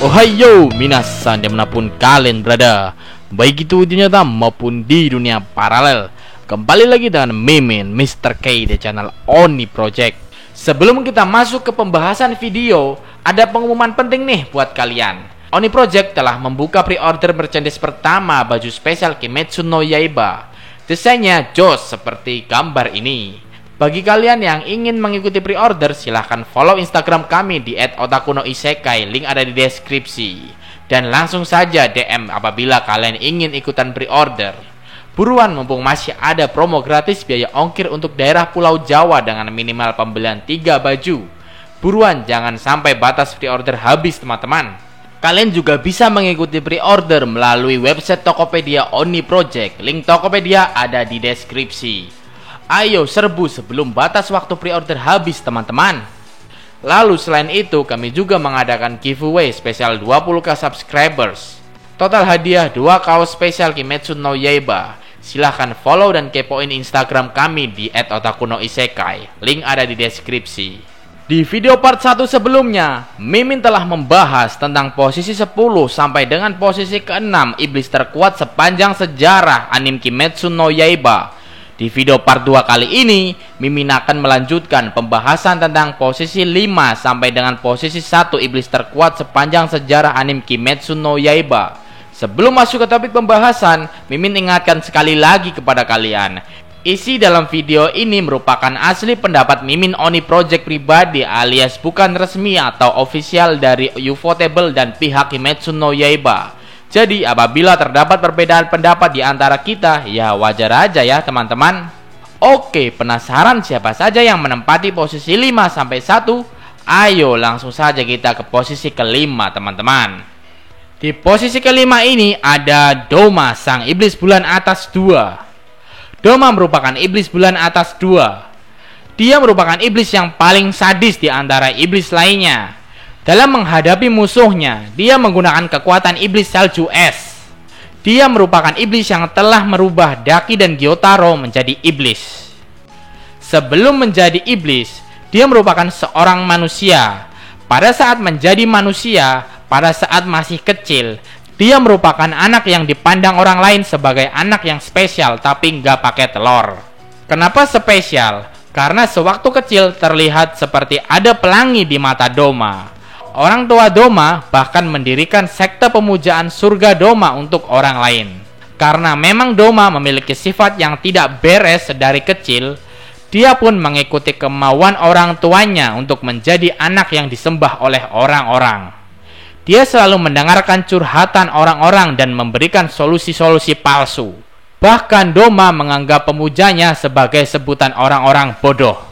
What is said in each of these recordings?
Ohayo minasan dimanapun kalian berada, baik itu di nyata maupun di dunia paralel. Kembali lagi dengan Mimin Mr. K di channel Oni Project. Sebelum kita masuk ke pembahasan video, ada pengumuman penting nih buat kalian. Oni Project telah membuka pre-order merchandise pertama baju spesial Kimetsu no Yaiba. Desainnya jos seperti gambar ini. Bagi kalian yang ingin mengikuti pre-order, silahkan follow Instagram kami di @otakunoisekai, link ada di deskripsi. Dan langsung saja DM apabila kalian ingin ikutan pre-order. Buruan mumpung masih ada promo gratis biaya ongkir untuk daerah Pulau Jawa dengan minimal pembelian 3 baju. Buruan, jangan sampai batas pre-order habis teman-teman. Kalian juga bisa mengikuti pre-order melalui website Tokopedia Oni Project. Link Tokopedia ada di deskripsi. Ayo serbu sebelum batas waktu pre-order habis teman-teman. Lalu selain itu kami juga mengadakan giveaway spesial 20k subscribers. Total hadiah 2 kaos spesial Kimetsu no Yaiba. Silahkan follow dan kepoin Instagram kami di @otakunoisekai. Link ada di deskripsi. Di video part 1 sebelumnya, Mimin telah membahas tentang posisi 10 sampai dengan posisi ke-6 iblis terkuat sepanjang sejarah anime Kimetsu no Yaiba. Di video part 2 kali ini, Mimin akan melanjutkan pembahasan tentang posisi 5 sampai dengan posisi 1 iblis terkuat sepanjang sejarah anime Kimetsu no Yaiba. Sebelum masuk ke topik pembahasan, Mimin ingatkan sekali lagi kepada kalian, isi dalam video ini merupakan asli pendapat Mimin Oni Project pribadi alias bukan resmi atau official dari Ufotable dan pihak Kimetsu no Yaiba. Jadi apabila terdapat perbedaan pendapat di antara kita, ya wajar aja ya teman-teman. Oke, penasaran siapa saja yang menempati posisi 5 sampai 1? Ayo langsung saja kita ke posisi kelima teman-teman. Di posisi kelima ini ada Doma, sang iblis bulan atas 2. Doma merupakan iblis bulan atas 2. Dia merupakan iblis yang paling sadis di antara iblis lainnya. Dalam menghadapi musuhnya, dia menggunakan kekuatan iblis salju es. Dia merupakan iblis yang telah merubah Daki dan Gyotaro menjadi iblis. Sebelum menjadi iblis, dia merupakan seorang manusia. Pada saat menjadi manusia, pada saat masih kecil, dia merupakan anak yang dipandang orang lain sebagai anak yang spesial tapi nggak pakai telur. Kenapa spesial? Karena sewaktu kecil terlihat seperti ada pelangi di mata Doma. Orang tua Doma bahkan mendirikan sekte pemujaan surga Doma untuk orang lain. Karena memang Doma memiliki sifat yang tidak beres dari kecil, dia pun mengikuti kemauan orang tuanya untuk menjadi anak yang disembah oleh orang-orang. Dia selalu mendengarkan curhatan orang-orang dan memberikan solusi-solusi palsu. Bahkan Doma menganggap pemujanya sebagai sebutan orang-orang bodoh.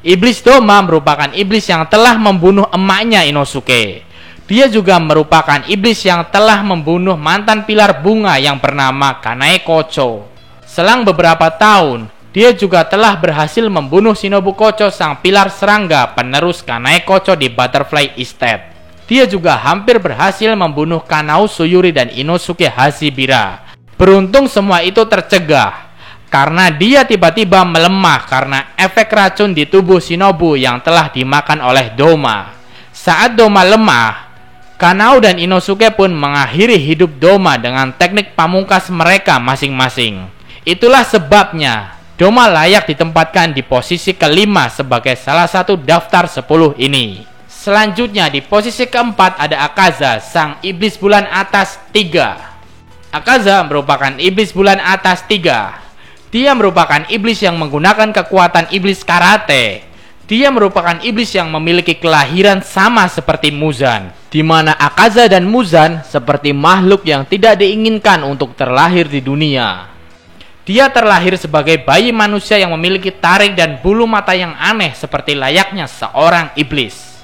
Iblis Doma merupakan iblis yang telah membunuh emaknya Inosuke. Dia juga merupakan iblis yang telah membunuh mantan pilar bunga yang bernama Kanae Kocho. Selang beberapa tahun, dia juga telah berhasil membunuh Shinobu Kocho, sang pilar serangga penerus Kanae Kocho di Butterfly Estate. Dia juga hampir berhasil membunuh Kanao Suyuri dan Inosuke Hashibira. Beruntung semua itu tercegah karena dia tiba-tiba melemah karena efek racun di tubuh Shinobu yang telah dimakan oleh Doma. Saat Doma lemah, Kanao dan Inosuke pun mengakhiri hidup Doma dengan teknik pamungkas mereka masing-masing. Itulah sebabnya Doma layak ditempatkan di posisi kelima sebagai salah satu daftar 10 ini. Selanjutnya di posisi keempat ada Akaza, sang iblis bulan atas 3. Akaza merupakan iblis bulan atas 3. Dia merupakan iblis yang menggunakan kekuatan iblis karate. Dia merupakan iblis yang memiliki kelahiran sama seperti Muzan, di mana Akaza dan Muzan seperti makhluk yang tidak diinginkan untuk terlahir di dunia. Dia terlahir sebagai bayi manusia yang memiliki taring dan bulu mata yang aneh seperti layaknya seorang iblis.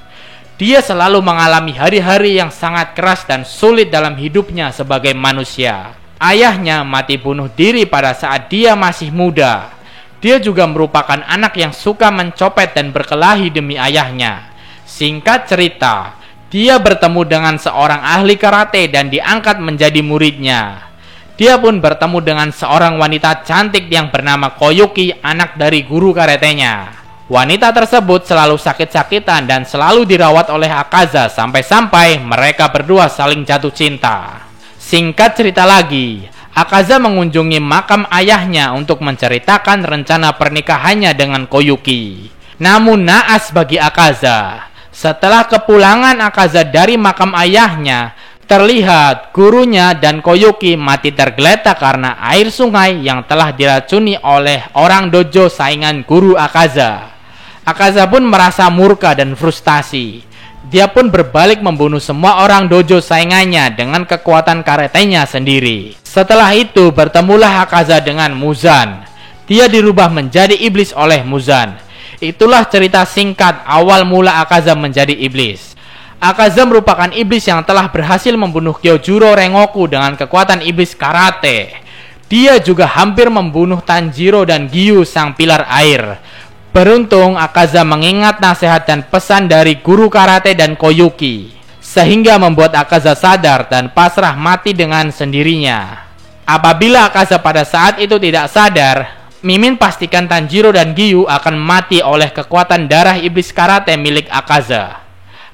Dia selalu mengalami hari-hari yang sangat keras dan sulit dalam hidupnya sebagai manusia. Ayahnya mati bunuh diri pada saat dia masih muda. Dia juga merupakan anak yang suka mencopet dan berkelahi demi ayahnya. Singkat cerita, dia bertemu dengan seorang ahli karate dan diangkat menjadi muridnya. Dia pun bertemu dengan seorang wanita cantik yang bernama Koyuki, anak dari guru karatenya. Wanita tersebut selalu sakit-sakitan dan selalu dirawat oleh Akaza sampai-sampai mereka berdua saling jatuh cinta. Singkat cerita lagi, Akaza mengunjungi makam ayahnya untuk menceritakan rencana pernikahannya dengan Koyuki. Namun naas bagi Akaza, setelah kepulangan Akaza dari makam ayahnya, terlihat gurunya dan Koyuki mati tergeletak karena air sungai yang telah diracuni oleh orang dojo saingan guru Akaza. Akaza pun merasa murka dan frustasi. Dia pun berbalik membunuh semua orang dojo saingannya dengan kekuatan karatenya sendiri. Setelah itu bertemulah Akaza dengan Muzan. Dia dirubah menjadi iblis oleh Muzan. Itulah cerita singkat awal mula Akaza menjadi iblis. Akaza merupakan iblis yang telah berhasil membunuh Kyojuro Rengoku dengan kekuatan iblis karate. Dia juga hampir membunuh Tanjiro dan Giyu sang pilar air. Beruntung Akaza mengingat nasihat dan pesan dari guru karate dan Koyuki, sehingga membuat Akaza sadar dan pasrah mati dengan sendirinya. Apabila Akaza pada saat itu tidak sadar, Mimin pastikan Tanjiro dan Giyu akan mati oleh kekuatan darah iblis karate milik Akaza.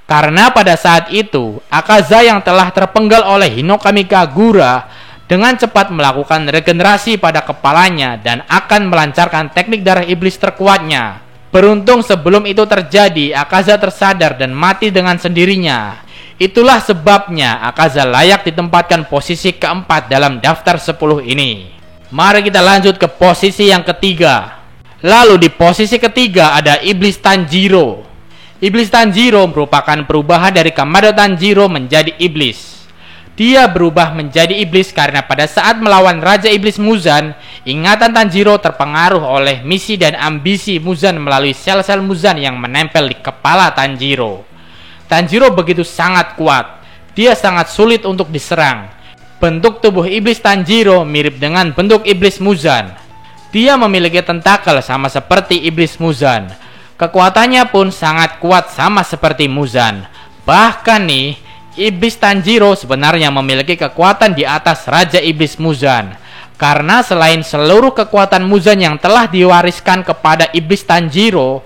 Karena pada saat itu, Akaza yang telah terpenggal oleh Hinokami Kagura dengan cepat melakukan regenerasi pada kepalanya dan akan melancarkan teknik darah iblis terkuatnya. Beruntung sebelum itu terjadi, Akaza tersadar dan mati dengan sendirinya. Itulah sebabnya Akaza layak ditempatkan posisi keempat dalam daftar 10 ini. Mari kita lanjut ke posisi yang ketiga. Lalu di posisi ketiga ada Iblis Tanjiro. Iblis Tanjiro merupakan perubahan dari Kamado Tanjiro menjadi iblis. Dia berubah menjadi iblis karena pada saat melawan Raja Iblis Muzan, ingatan Tanjiro terpengaruh oleh misi dan ambisi Muzan melalui sel-sel Muzan yang menempel di kepala Tanjiro. Tanjiro begitu sangat kuat, dia sangat sulit untuk diserang. Bentuk tubuh iblis Tanjiro mirip dengan bentuk iblis Muzan. Dia memiliki tentakel sama seperti iblis Muzan. Kekuatannya pun sangat kuat sama seperti Muzan. Bahkan nih, Iblis Tanjiro sebenarnya memiliki kekuatan di atas Raja Iblis Muzan. Karena selain seluruh kekuatan Muzan yang telah diwariskan kepada Iblis Tanjiro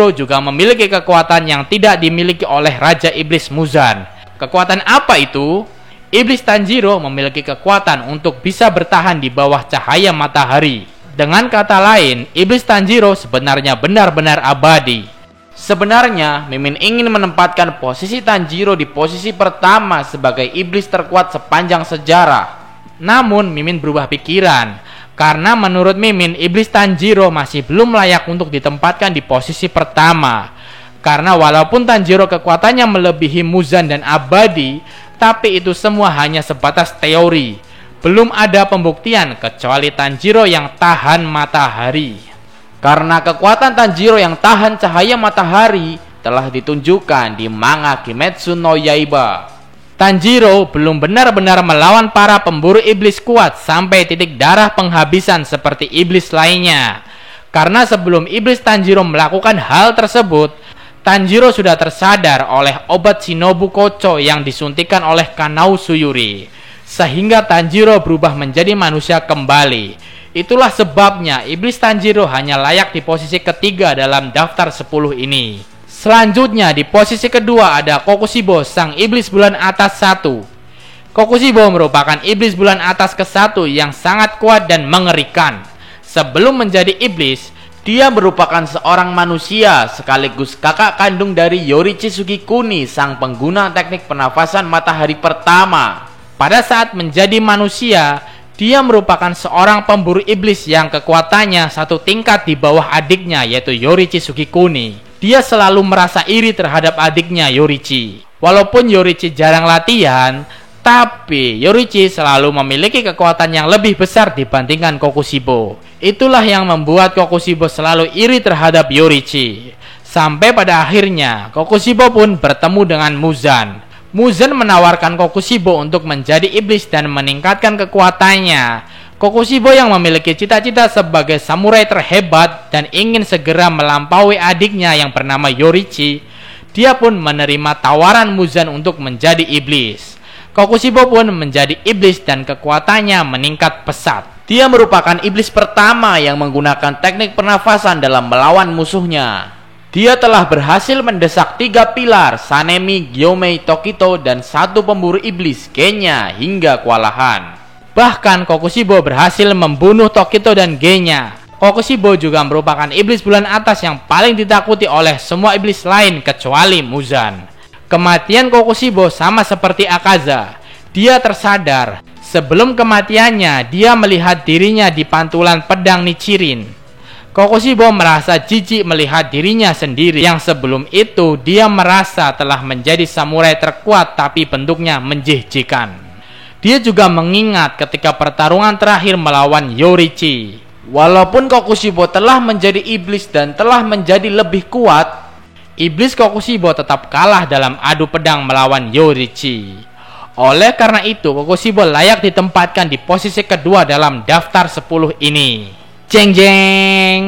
juga memiliki kekuatan yang tidak dimiliki oleh Raja Iblis Muzan. Kekuatan apa itu? Iblis Tanjiro memiliki kekuatan untuk bisa bertahan di bawah cahaya matahari. Dengan kata lain, Iblis Tanjiro sebenarnya benar-benar abadi. Sebenarnya, Mimin ingin menempatkan posisi Tanjiro di posisi pertama sebagai iblis terkuat sepanjang sejarah. Namun, Mimin berubah pikiran. Karena menurut Mimin, Iblis Tanjiro masih belum layak untuk ditempatkan di posisi pertama. Karena walaupun Tanjiro kekuatannya melebihi Muzan dan abadi, tapi itu semua hanya sebatas teori. Belum ada pembuktian kecuali Tanjiro yang tahan matahari. Karena kekuatan Tanjiro yang tahan cahaya matahari telah ditunjukkan di manga Kimetsu no Yaiba. Tanjiro belum benar-benar melawan para pemburu iblis kuat sampai titik darah penghabisan seperti iblis lainnya. Karena sebelum iblis Tanjiro melakukan hal tersebut, Tanjiro sudah tersadar oleh obat Shinobu Kocho yang disuntikan oleh Kanao Suyuri, sehingga Tanjiro berubah menjadi manusia kembali. Itulah sebabnya Iblis Tanjiro hanya layak di posisi ketiga dalam daftar 10 ini. Selanjutnya di posisi kedua ada Kokushibo, sang iblis bulan atas 1. Kokushibo merupakan iblis bulan atas ke-1 yang sangat kuat dan mengerikan. Sebelum menjadi iblis, dia merupakan seorang manusia sekaligus kakak kandung dari Yorichi Sugikuni, sang pengguna teknik pernafasan matahari pertama. Pada saat menjadi manusia, dia merupakan seorang pemburu iblis yang kekuatannya satu tingkat di bawah adiknya, yaitu Yorichi Sugikuni. Dia selalu merasa iri terhadap adiknya Yorichi. Walaupun Yorichi jarang latihan, tapi Yorichi selalu memiliki kekuatan yang lebih besar dibandingkan Kokushibo. Itulah yang membuat Kokushibo selalu iri terhadap Yorichi. Sampai pada akhirnya, Kokushibo pun bertemu dengan Muzan. Muzan menawarkan Kokushibo untuk menjadi iblis dan meningkatkan kekuatannya. Kokushibo yang memiliki cita-cita sebagai samurai terhebat dan ingin segera melampaui adiknya yang bernama Yorichi, dia pun menerima tawaran Muzan untuk menjadi iblis. Kokushibo pun menjadi iblis dan kekuatannya meningkat pesat. Dia merupakan iblis pertama yang menggunakan teknik pernafasan dalam melawan musuhnya. Dia telah berhasil mendesak 3 pilar Sanemi, Gyomei, Tokito, dan 1 pemburu iblis Genya hingga kewalahan. Bahkan Kokushibo berhasil membunuh Tokito dan Genya. Kokushibo juga merupakan iblis bulan atas yang paling ditakuti oleh semua iblis lain kecuali Muzan. Kematian Kokushibo sama seperti Akaza. Dia tersadar. Sebelum kematiannya, dia melihat dirinya di pantulan pedang Nichirin. Kokushibo merasa jijik melihat dirinya sendiri yang sebelum itu dia merasa telah menjadi samurai terkuat tapi bentuknya menjijikkan. Dia juga mengingat ketika pertarungan terakhir melawan Yorichi. Walaupun Kokushibo telah menjadi iblis dan telah menjadi lebih kuat, iblis Kokushibo tetap kalah dalam adu pedang melawan Yorichi. Oleh karena itu, Kokushibo layak ditempatkan di posisi kedua dalam daftar 10 ini. Jeng jeng.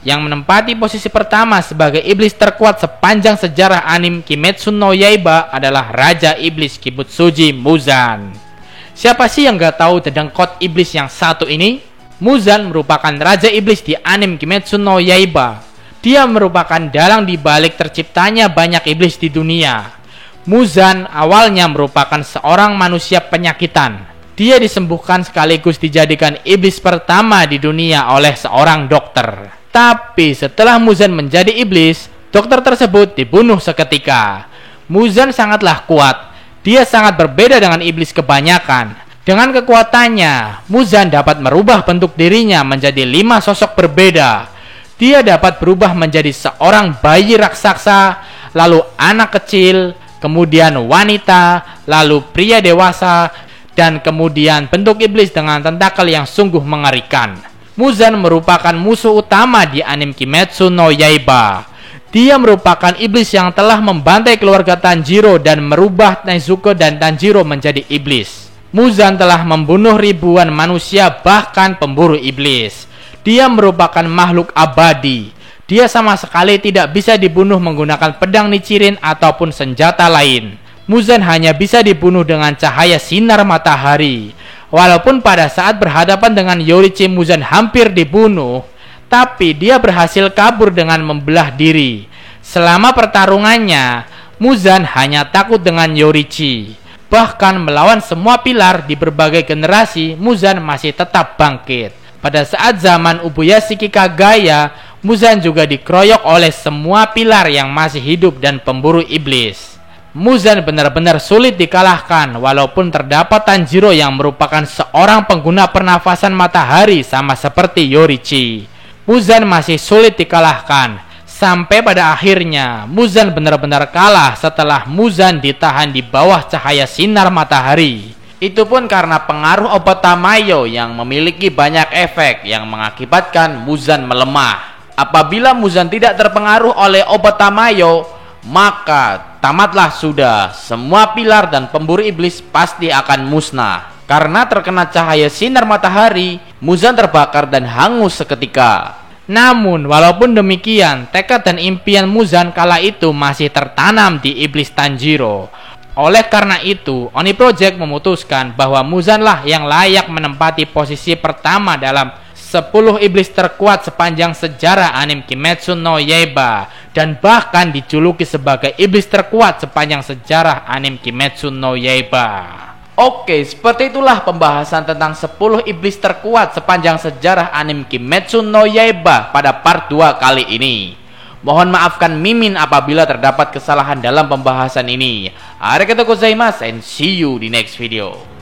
Yang menempati posisi pertama sebagai iblis terkuat sepanjang sejarah anime Kimetsu no Yaiba adalah Raja Iblis Kibutsuji Muzan. Siapa sih yang gak tahu tentang kod iblis yang satu ini? Muzan merupakan Raja Iblis di anime Kimetsu no Yaiba. Dia merupakan dalang di balik terciptanya banyak iblis di dunia. Muzan awalnya merupakan seorang manusia penyakitan. Dia disembuhkan sekaligus dijadikan iblis pertama di dunia oleh seorang dokter. Tapi setelah Muzan menjadi iblis, dokter tersebut dibunuh seketika. Muzan sangatlah kuat. Dia sangat berbeda dengan iblis kebanyakan. Dengan kekuatannya, Muzan dapat merubah bentuk dirinya menjadi 5 sosok berbeda. Dia dapat berubah menjadi seorang bayi raksasa, lalu anak kecil, kemudian wanita, lalu pria dewasa, dan kemudian bentuk iblis dengan tentakel yang sungguh mengerikan. Muzan merupakan musuh utama di anime Kimetsu no Yaiba. Dia merupakan iblis yang telah membantai keluarga Tanjiro dan merubah Nezuko dan Tanjiro menjadi iblis. Muzan telah membunuh ribuan manusia, bahkan pemburu iblis. Dia merupakan makhluk abadi. Dia sama sekali tidak bisa dibunuh menggunakan pedang Nichirin ataupun senjata lain. Muzan hanya bisa dibunuh dengan cahaya sinar matahari. Walaupun pada saat berhadapan dengan Yorichi Muzan hampir dibunuh, tapi dia berhasil kabur dengan membelah diri. Selama pertarungannya, Muzan hanya takut dengan Yorichi. Bahkan melawan semua pilar di berbagai generasi, Muzan masih tetap bangkit. Pada saat zaman Ubuyashiki Kagaya, Muzan juga dikeroyok oleh semua pilar yang masih hidup dan pemburu iblis. Muzan benar-benar sulit dikalahkan walaupun terdapat Tanjiro yang merupakan seorang pengguna pernafasan matahari sama seperti Yorichi. Muzan masih sulit dikalahkan. Sampai pada akhirnya Muzan benar-benar kalah setelah Muzan ditahan di bawah cahaya sinar matahari. Itu pun karena pengaruh obat Tamayo yang memiliki banyak efek yang mengakibatkan Muzan melemah. Apabila Muzan tidak terpengaruh oleh obat Tamayo, maka tamatlah sudah. Semua pilar dan pemburu iblis pasti akan musnah. Karena terkena cahaya sinar matahari, Muzan terbakar dan hangus seketika. Namun walaupun demikian, tekad dan impian Muzan kala itu masih tertanam di iblis Tanjiro. Oleh karena itu, Oni Project memutuskan bahwa Muzanlah yang layak menempati posisi pertama dalam 10 iblis terkuat sepanjang sejarah anime Kimetsu no Yaiba, dan bahkan dijuluki sebagai iblis terkuat sepanjang sejarah anime Kimetsu no Yaiba. Oke, seperti itulah pembahasan tentang 10 iblis terkuat sepanjang sejarah anime Kimetsu no Yaiba pada part 2 kali ini. Mohon maafkan Mimin apabila terdapat kesalahan dalam pembahasan ini. Arigatou gozaimasu and see you di next video.